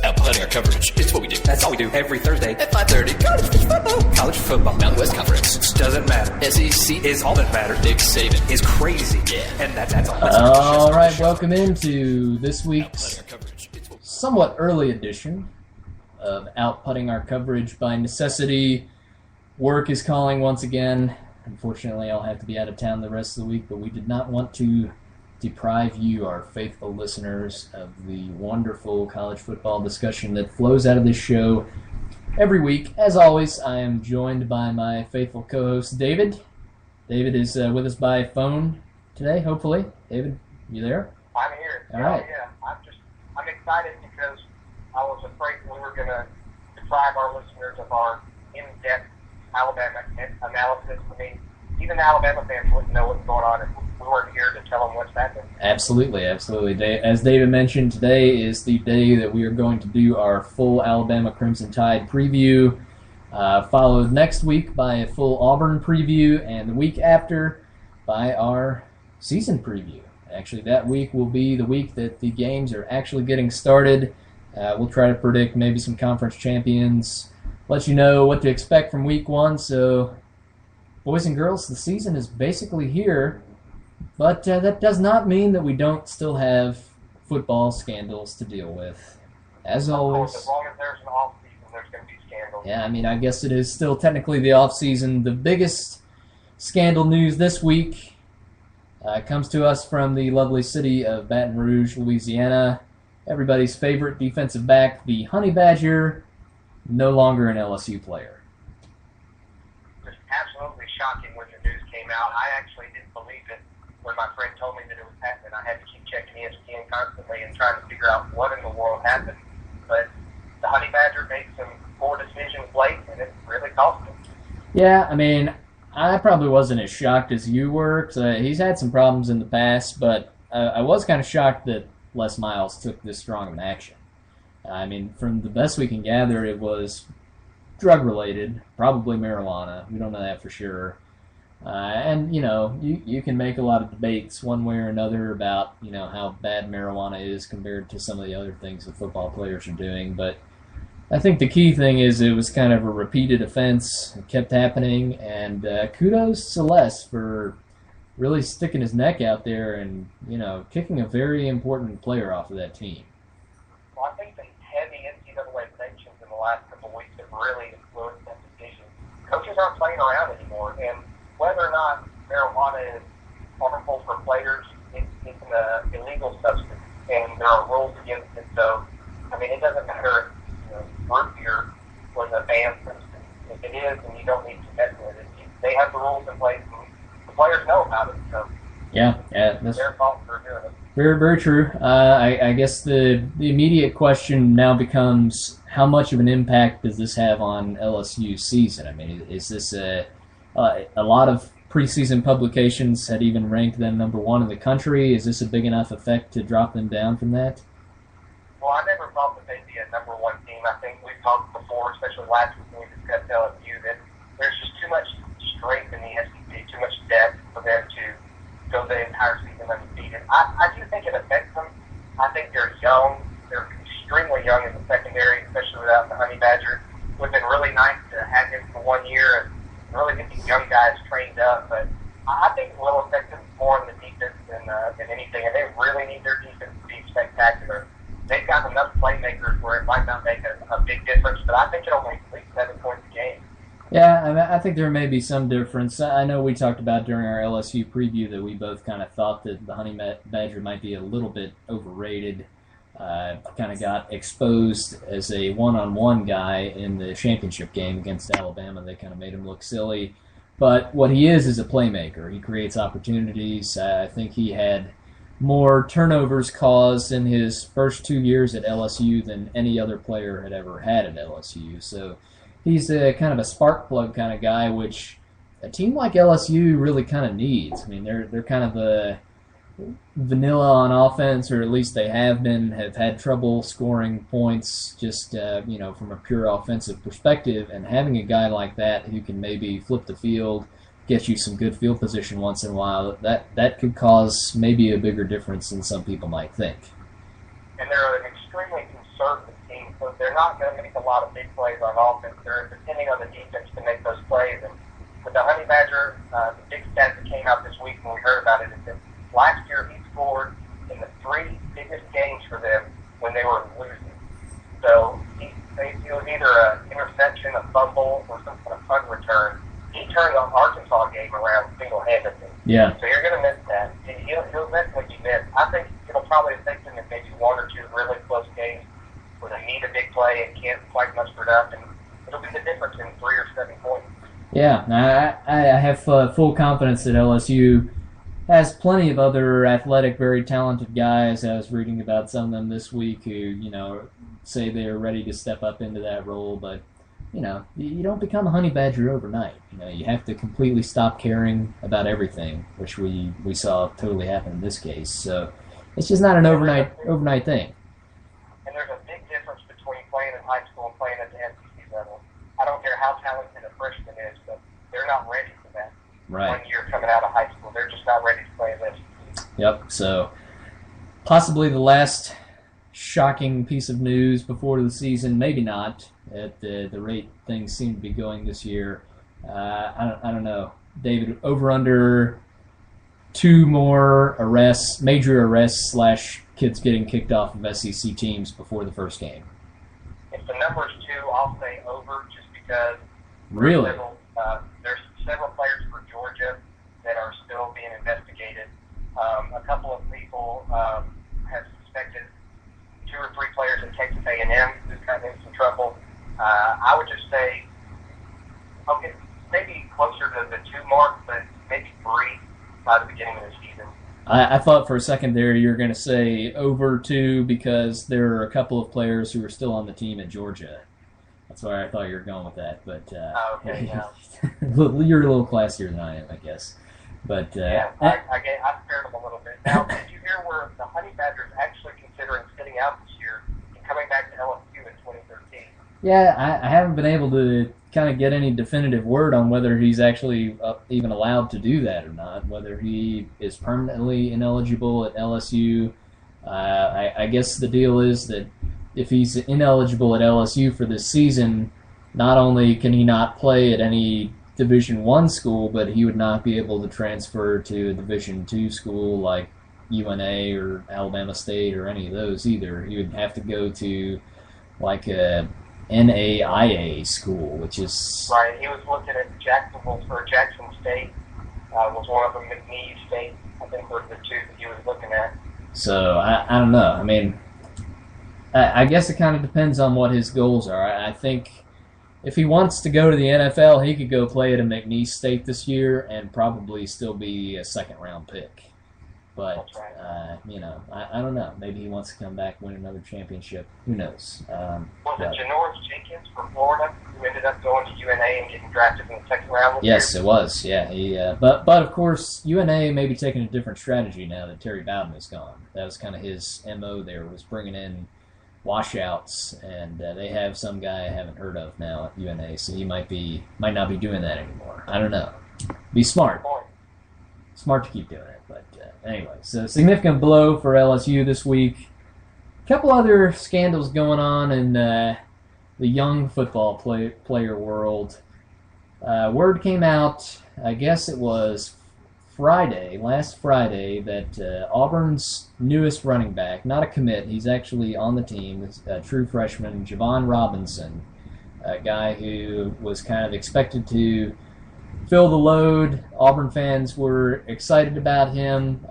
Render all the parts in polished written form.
Outputting our coverage. It's what we do. That's all we do every Thursday at 5:30. College football. Mountain West Conference. Doesn't matter. SEC is all that matters. Nick Saban is crazy. Yeah. And that's all. All right, welcome into this week's somewhat early edition of Outputting Our Coverage by necessity. Work is calling once again. Unfortunately, I'll have to be out of town the rest of the week, but we did not want to deprive you, our faithful listeners, of the wonderful college football discussion that flows out of this show every week. As always, I am joined by my faithful co-host, David. David is with us by phone today, hopefully. David, you there? I'm here. All right. Yeah. I'm excited because I was afraid we were going to deprive our listeners of our in-depth Alabama analysis. I mean, even Alabama fans wouldn't know what's going on if we weren't here to tell them what's happening. Absolutely. As David mentioned, today is the day that we are going to do our full Alabama Crimson Tide preview, followed next week by a full Auburn preview, and the week after by our season preview. Actually, that week will be the week that the games are actually getting started. We'll try to predict maybe some conference champions, let you know what to expect from week one. So, boys and girls, the season is basically here, but that does not mean that we don't still have football scandals to deal with. As always. As long as there's an off-season, there's going to be scandals. Yeah, I mean, I guess it is still technically the off-season. The biggest scandal news this week comes to us from the lovely city of Baton Rouge, Louisiana. Everybody's favorite defensive back, the Honey Badger, no longer an LSU player. Just absolutely shocking when the news came out. I actually didn't believe it when my friend told me that it was happening. I had to keep checking ESPN constantly and trying to figure out what in the world happened. But the Honey Badger made some poor decisions late, and it really cost him. Yeah, I mean, I probably wasn't as shocked as you were, because he's had some problems in the past, but I was kind of shocked that Les Miles took this strong of an action. I mean, from the best we can gather, it was drug-related, probably marijuana. We don't know that for sure. And, you can make a lot of debates one way or another about, how bad marijuana is compared to some of the other things that football players are doing, but I think the key thing is it was kind of a repeated offense. It kept happening, and kudos to Les for really sticking his neck out there and, kicking a very important player off of that team. Well, I think the heavy NCAA sanctions in the last couple of weeks have really influenced that decision. Coaches aren't playing around anymore, and whether or not marijuana is harmful for players, it's an illegal substance, and there are rules against it. So, I mean, it doesn't matter if root beer was a banned substance. If it is, then you don't need to mess with it. They have the rules in place, and the players know about it. So, yeah, that's their fault for doing it. Very, very true. I guess the immediate question now becomes, how much of an impact does this have on LSU's season? I mean, is this a lot of preseason publications had even ranked them number one in the country? Is this a big enough effect to drop them down from that? Well, I never thought that they'd be a number one team. I think we've talked before, especially last week when we discussed LSU, that there's just too much strength in the SEC, too much depth for them to go the entire season undefeated. I do think it affects them. I think they're young. They're extremely young in the secondary, especially without the Honey Badger. It would have been really nice to have him for 1 year and really get these young guys trained up. But I think it will affect them more in the defense than anything. And they really need their defense to be spectacular. They've got enough playmakers where it might not make a big difference, but I think it'll make at least 7 points a game. Yeah, I think there may be some difference. I know we talked about during our LSU preview that we both kind of thought that the Honey Badger might be a little bit overrated. Kind of got exposed as a one-on-one guy in the championship game against Alabama. They kind of made him look silly. But what he is a playmaker. He creates opportunities. I think he had more turnovers caused in his first 2 years at LSU than any other player had ever had at LSU. So he's a kind of a spark plug kind of guy, which a team like LSU really kind of needs. I mean, they're kind of vanilla on offense, or at least they have had trouble scoring points just, from a pure offensive perspective. And having a guy like that who can maybe flip the field, get you some good field position once in a while, that could cause maybe a bigger difference than some people might think. And they're an extremely conservative team, so they're not going to make a lot of big plays on offense. They're depending on the defense to make those plays. And with the Honey Badger, the big stat that came out this week when we heard about it is that last year he scored in the 3 biggest games for them when they were losing. So it was either an interception, a fumble, or some kind of punt return. He turned the Arkansas game around single-handedly. Yeah. So you're going to miss that. He'll miss what you miss. I think it'll probably affect him in maybe 1 or 2 really close games where they need a big play and can't quite muster it up, and it'll be the difference in 3 or 7 points. Yeah, I have full confidence that LSU has plenty of other athletic, very talented guys. I was reading about some of them this week who, say they're ready to step up into that role, but you don't become a Honey Badger overnight. You have to completely stop caring about everything, which we saw totally happen in this case. So it's just not an overnight thing. And there's a big difference between playing in high school and playing at the SEC level. I don't care how talented a freshman is, but they're not ready for that. Right. 1 year coming out of high school, they're just not ready to play in this. Yep. So possibly the last shocking piece of news before the season, maybe not, at the rate things seem to be going this year. I don't know. David, over under 2 more arrests, major arrests / kids getting kicked off of SEC teams before the first game. If the number is 2, I'll say over just because Really? There's several players for Georgia that are still being investigated. A couple of people have suspected 2 or 3 players at Texas A&M who've gotten in some trouble. I would just say, okay, maybe closer to the 2 mark, but maybe 3 by the beginning of the season. I thought for a second there you were going to say over 2 because there are a couple of players who are still on the team at Georgia. That's why I thought you were going with that. But Okay, yeah. You're a little classier than I am, I guess. But Yeah, I scared them a little bit. Now, did you hear where the Honey Badgers actually considering sitting out this year and coming back to LSU in 2013? Yeah, I haven't been able to kind of get any definitive word on whether he's actually even allowed to do that or not, whether he is permanently ineligible at LSU. I guess the deal is that if he's ineligible at LSU for this season, not only can he not play at any Division I school, but he would not be able to transfer to a Division II school like UNA or Alabama State or any of those either. He would have to go to like a NAIA school, which is... Right, he was looking at Jackson State, was one of them, McNeese State, I think were the 2 that he was looking at. So, I don't know. I mean, I guess it kind of depends on what his goals are. I think if he wants to go to the NFL, he could go play at a McNeese State this year and probably still be a second-round pick. But, That's right. I don't know. Maybe he wants to come back, win another championship. Who knows? Was it Janoris Jenkins from Florida who ended up going to UNA and getting drafted in the second round this Yes, year? it was. Yeah, he. But of course, UNA may be taking a different strategy now that Terry Bowden is gone. That was kind of his MO there, was bringing in washouts, and they have some guy I haven't heard of now at UNA, so he might not be doing that anymore. I don't know. Be smart. Smart to keep doing it. But anyway, so significant blow for LSU this week. A couple other scandals going on in the young football player world. Word came out, I guess it was last Friday, that Auburn's newest running back, not a commit, he's actually on the team, a true freshman, Javon Robinson, a guy who was kind of expected to fill the load. Auburn fans were excited about him,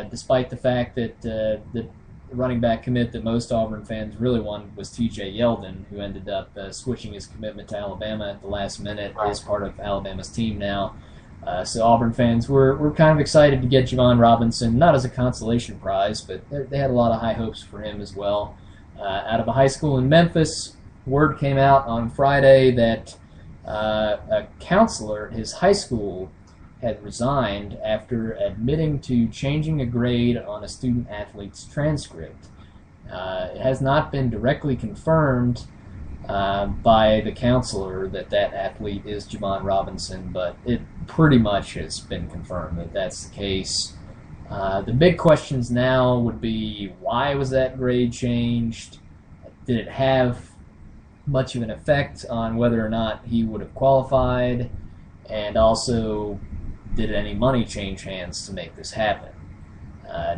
despite the fact that the running back commit that most Auburn fans really wanted was T.J. Yeldon, who ended up switching his commitment to Alabama at the last minute, is part of Alabama's team now. So Auburn fans were kind of excited to get Javon Robinson, not as a consolation prize, but they had a lot of high hopes for him as well. Out of a high school in Memphis, word came out on Friday that a counselor at his high school had resigned after admitting to changing a grade on a student-athlete's transcript. It has not been directly confirmed by the counselor that athlete is Javon Robinson, but it pretty much has been confirmed that that's the case. The big questions now would be, why was that grade changed? Did it have much of an effect on whether or not he would have qualified? And also, did any money change hands to make this happen?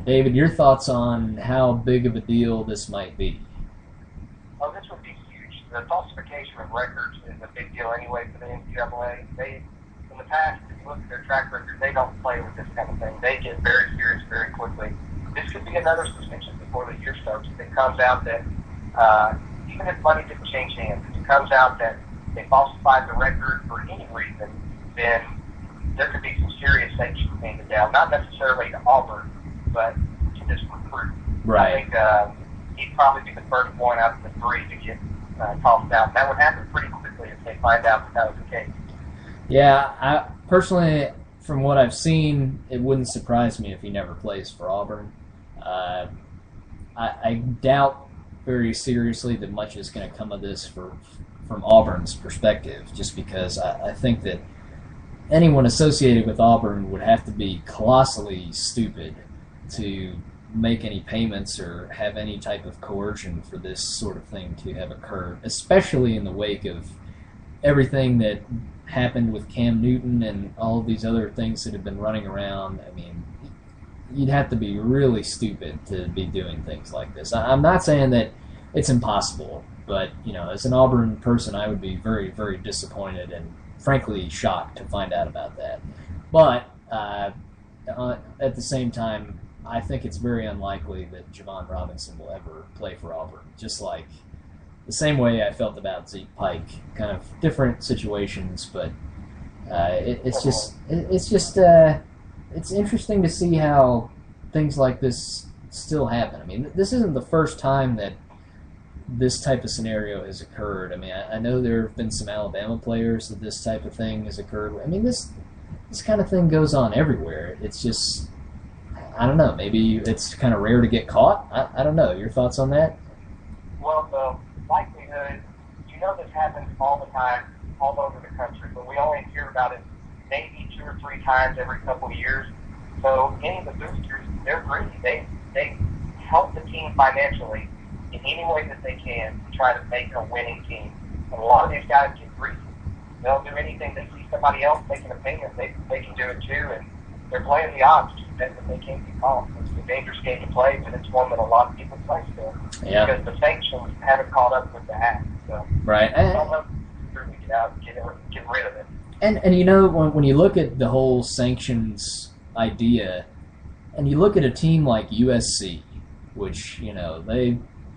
David, your thoughts on how big of a deal this might be? Oh, this would be huge. The falsification of records is a big deal anyway for the NCAA. In the past, if you look at their track record, they don't play with this kind of thing. They get very serious very quickly. This could be another suspension before the year starts. If it comes out that, even if money didn't change hands, if it comes out that they falsified the record for any reason, then there could be some serious sanctions handed down. Not necessarily to Auburn, but to this recruit. Right. I think he'd probably be the first one out of the three to get tossed out. That would happen pretty quickly if they find out that was the case. Yeah, I personally, from what I've seen, it wouldn't surprise me if he never plays for Auburn. I doubt very seriously that much is going to come of this from Auburn's perspective, just because I think that anyone associated with Auburn would have to be colossally stupid to make any payments or have any type of coercion for this sort of thing to have occurred, especially in the wake of everything that happened with Cam Newton and all of these other things that have been running around. I mean, you'd have to be really stupid to be doing things like this. I'm not saying that it's impossible, but, as an Auburn person, I would be very, very disappointed and frankly shocked to find out about that. But at the same time, I think it's very unlikely that Javon Robinson will ever play for Auburn, just like the same way I felt about Zeke Pike. Kind of different situations, but it's interesting to see how things like this still happen. I mean, this isn't the first time that this type of scenario has occurred. I mean, I know there have been some Alabama players that this type of thing has occurred. I mean, this kind of thing goes on everywhere. It's just, I don't know, maybe it's kind of rare to get caught. I don't know. Your thoughts on that? Well, the likelihood, this happens all the time, all over the country, but we only hear about it maybe 2 or 3 times every couple of years. So any of the boosters, they're greedy. They help the team financially in any way that they can to try to make a winning team. And a lot of these guys get greedy. They'll do anything they see somebody else making a payment, they can do it too, and they're playing the odds to bet that they can't get caught. It's a dangerous game to play, but it's one that a lot of people play still. Yeah. Because the sanctions haven't caught up with the act. So right. I don't know if we get out and get rid of it. And when you look at the whole sanctions idea, and you look at a team like USC, which,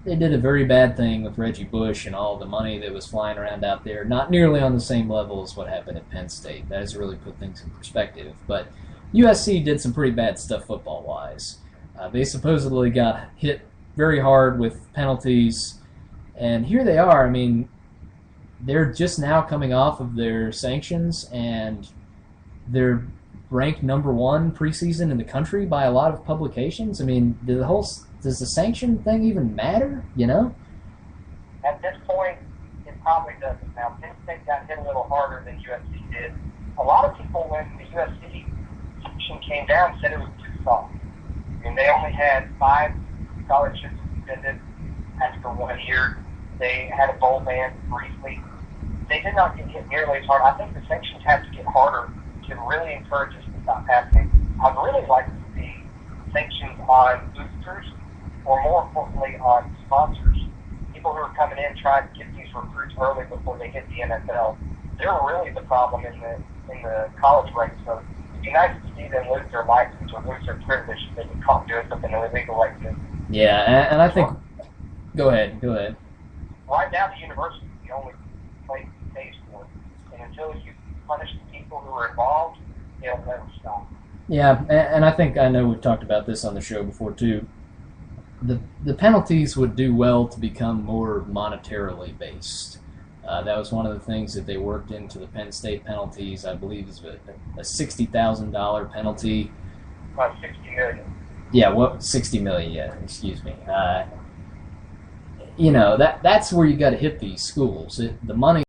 they did a very bad thing with Reggie Bush and all the money that was flying around out there, not nearly on the same level as what happened at Penn State. That has really put things in perspective. But USC did some pretty bad stuff football-wise. They supposedly got hit very hard with penalties, and here they are. I mean, they're just now coming off of their sanctions, and they're ranked number 1 preseason in the country by a lot of publications. I mean, does the sanction thing even matter, At this point, it probably doesn't. Now, Penn State got hit a little harder than USC did. A lot of people, when the USC sanction came down, said it was too soft. I mean, they only had 5 scholarships suspended after 1 year. They had a bowl ban briefly. They did not get hit nearly as hard. I think the sanctions have to get harder to really encourage us to stop happening. I'd really like to see sanctions on boosters, or more importantly, on sponsors. People who are coming in trying to get these recruits early before they hit the NFL. They're really the problem in the college ranks. So it'd be nice to see them lose their license or lose their privilege if they get caught doing something illegal like this. Yeah, and I think... Go ahead. Right now, the university is the only place that pays for it. And until you punish the people who are involved, they'll never stop. Yeah, and I know we've talked about this on the show before, too. The penalties would do well to become more monetarily based. That was one of the things that they worked into the Penn State penalties. I believe is a $60,000 penalty. About $60 million. Yeah, what $60 million? Yeah, excuse me. That's where you got to hit these schools. The money